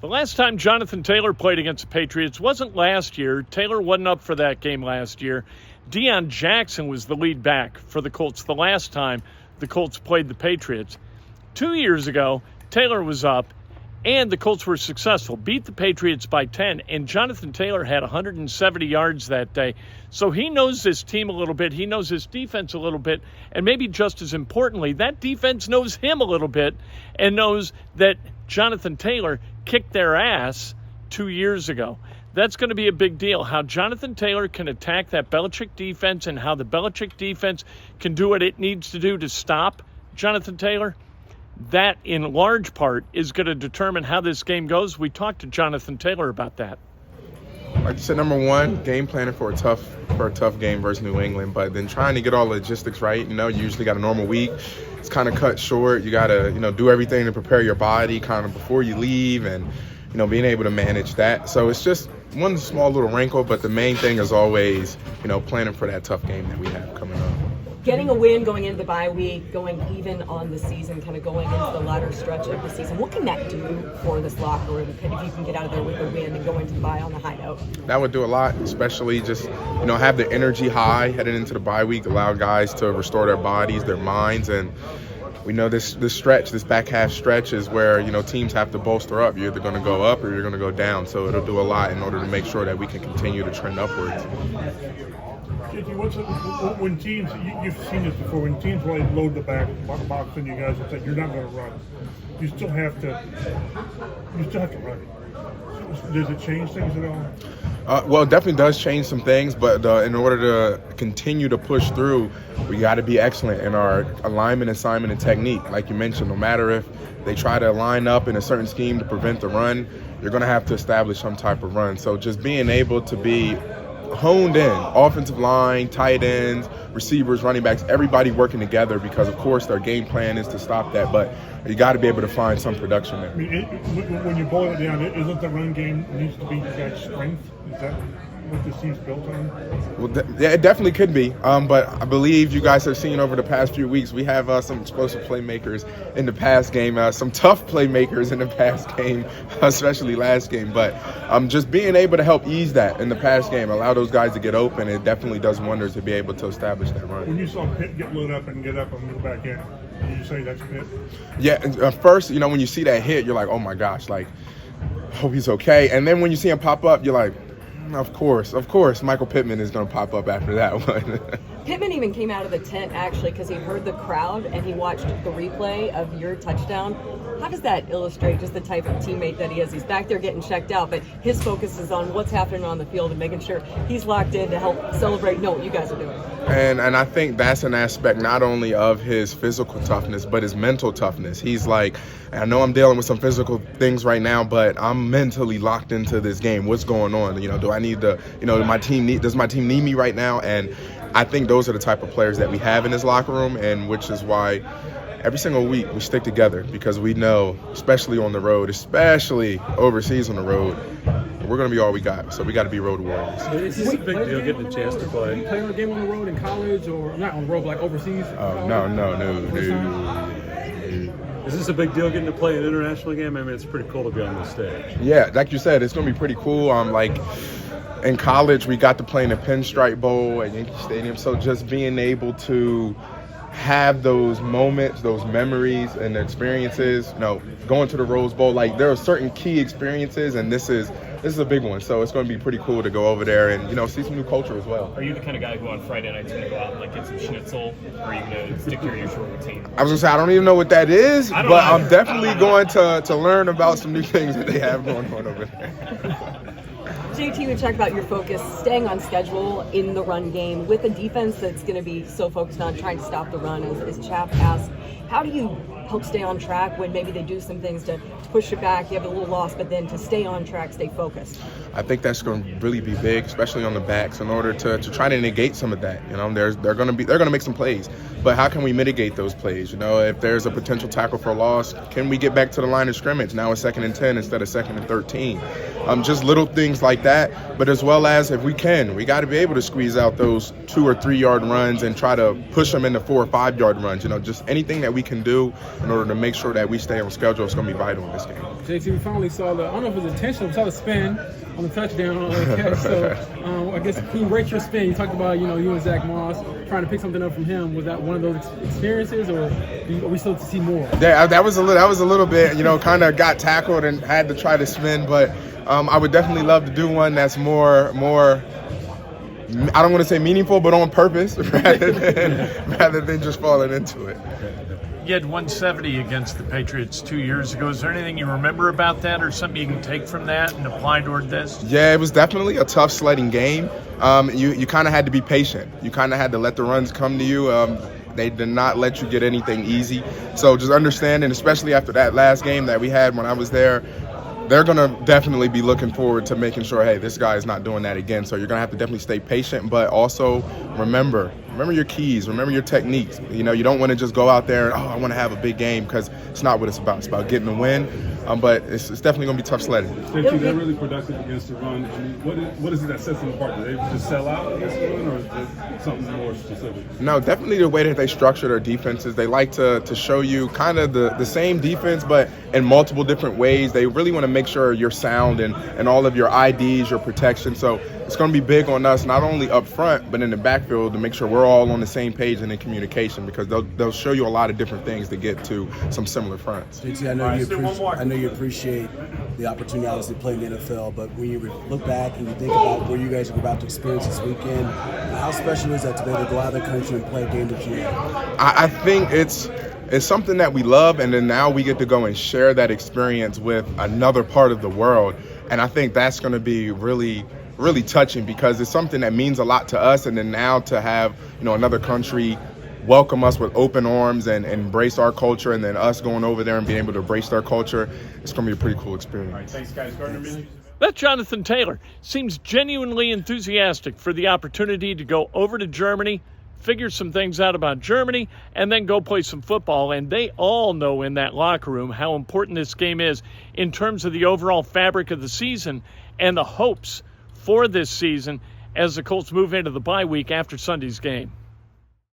The last time Jonathan Taylor played against the Patriots wasn't last year. Taylor wasn't up for that game last year. Deion Jackson was the lead back for the Colts the last time the Colts played the Patriots. 2 years ago, Taylor was up, and the Colts were successful, beat the Patriots by 10, and Jonathan Taylor had 170 yards that day. So he knows this team a little bit. He knows his defense a little bit, and maybe just as importantly, that defense knows him a little bit and knows that Jonathan Taylor kicked their ass 2 years ago. That's going to be a big deal, how Jonathan Taylor can attack that Belichick defense and how the Belichick defense can do what it needs to do to stop Jonathan Taylor. That, in large part, is going to determine how this game goes. We talked to Jonathan Taylor about that. Like you said, number one, game planning for a tough game versus New England, but then trying to get all the logistics right. You usually got a normal week. It's kind of cut short. You got to, do everything to prepare your body kind of before you leave and, being able to manage that. So it's just one small little wrinkle, but the main thing is always, planning for that tough game that we have coming up. Getting a win going into the bye week, going even on the season, kind of going into the latter stretch of the season, what can that do for this locker room if you can get out of there with a win and go into the bye on a high note? That would do a lot, especially just, have the energy high heading into the bye week, allow guys to restore their bodies, their minds, and we know this back half stretch is where, teams have to bolster up. You're either going to go up or you're going to go down. So it'll do a lot in order to make sure that we can continue to trend upwards. JT, when teams, you've seen this before, when teams really load the box on you guys and say you're not going to run, you still have to run. Does it change things at all? Well, it definitely does change some things, but in order to continue to push through, we got to be excellent in our alignment, assignment, and technique. Like you mentioned, no matter if they try to line up in a certain scheme to prevent the run, you're going to have to establish some type of run. So just being able to be honed in, offensive line, tight ends, receivers, running backs, everybody working together because, of course, their game plan is to stop that, but you got to be able to find some production there. I mean, when you boil it down, isn't the run game needs to be you guys' strength? Is that what this team's built on? Well, yeah, it definitely could be, but I believe you guys have seen over the past few weeks, we have some explosive playmakers in the past game, some tough playmakers in the past game, especially last game, but just being able to help ease that in the past game, allow those guys to get open, it definitely does wonders to be able to establish that run. When you saw Pitt get lit up and get up and move back in, did you say that's Pitt? Yeah, at first, when you see that hit, you're like, oh my gosh, hope he's okay, and then when you see him pop up, you're like, Of course, Michael Pittman is going to pop up after that one. Pittman even came out of the tent, actually, because he heard the crowd and he watched the replay of your touchdown. How does that illustrate just the type of teammate that he is? He's back there getting checked out, but his focus is on what's happening on the field and making sure he's locked in to help celebrate, know what you guys are doing. And I think that's an aspect not only of his physical toughness, but his mental toughness. He's like, I know I'm dealing with some physical things right now, but I'm mentally locked into this game. What's going on? Do I need to, does my team need me right now? And I think those are the type of players that we have in this locker room, and which is why every single week we stick together, because we know, especially on the road, especially overseas on the road, we're going to be all we got. So we got to be road warriors. Is this a big deal getting a chance to play? You play a game on the road in college, or not on the road, but like overseas? Oh, no. Is this a big deal getting to play an international game? I mean, it's pretty cool to be on this stage. Yeah, like you said, it's going to be pretty cool. In college, we got to play in the Pinstripe Bowl at Yankee Stadium. So just being able to have those moments, those memories and experiences, going to the Rose Bowl, there are certain key experiences, and this is a big one. So it's going to be pretty cool to go over there and, see some new culture as well. Are you the kind of guy who on Friday nights going to go out and get some schnitzel, or are you going to stick to your usual routine? I was going to say, I don't even know what that is, but I'm definitely going to learn about some new things that they have going on over there. JT, we talked about your focus, staying on schedule in the run game with a defense that's going to be so focused on trying to stop the run, as Chap asked. How do you help stay on track when maybe they do some things to push it back, you have a little loss, but then to stay on track, stay focused? I think that's going to really be big, especially on the backs, in order to try to negate some of that. They're going to make some plays, but how can we mitigate those plays? If there's a potential tackle for a loss, can we get back to the line of scrimmage? Now it's 2nd and 10 instead of 2nd and 13. Just little things like that. But as well as if we got to be able to squeeze out those 2 or 3 yard runs and try to push them into 4 or 5 yard runs. Just anything that we can do in order to make sure that we stay on schedule is going to be vital in this game. JT, we finally saw I don't know if it was intentional, we saw the spin on the touchdown on the catch. So I guess can you rate your spin? You talked about, you and Zach Moss trying to pick something up from him. Was that one of those experiences, or are we still to see more? Yeah, that was a little bit, kind of got tackled and had to try to spin, but I would definitely love to do one that's more I don't want to say meaningful, but on purpose rather than just falling into it. You had 170 against the Patriots 2 years ago. Is there anything you remember about that, or something you can take from that and apply toward this? Yeah, it was definitely a tough sledding game. You kind of had to be patient. You kind of had to let the runs come to you. They did not let you get anything easy. So just understanding, especially after that last game that we had when I was there, they're going to definitely be looking forward to making sure, hey, this guy is not doing that again. So you're going to have to definitely stay patient, but also remember your keys, remember your techniques. You don't want to just go out there and, I want to have a big game, because it's not what it's about. It's about getting a win, but it's definitely going to be tough sledding. They're really productive against the run. I mean, what is it that sets them apart? Do they just sell out against the run, or is it something more specific? No, definitely the way that they structure their defenses. They like to show you kind of the same defense, but in multiple different ways. They really want to make sure you're sound and all of your IDs, your protection. So it's going to be big on us, not only up front, but in the backfield, to make sure we're all on the same page and in communication, because they'll show you a lot of different things to get to some similar fronts. JT, I know you appreciate the opportunity obviously to play in the NFL, but when you look back and you think about where you guys are about to experience this weekend, how special is that to be able to go out of the country and play a game that you have? I think it's something that we love, and then now we get to go and share that experience with another part of the world, and I think that's going to be really touching, because it's something that means a lot to us, and then now to have another country welcome us with open arms and embrace our culture, and then us going over there and being able to embrace their culture, it's going to be a pretty cool experience. All right, thanks, guys. Gardner. That's Jonathan Taylor. Seems genuinely enthusiastic for the opportunity to go over to Germany, figure some things out about Germany, and then go play some football. And they all know in that locker room how important this game is in terms of the overall fabric of the season and the hopes for this season as the Colts move into the bye week after Sunday's game.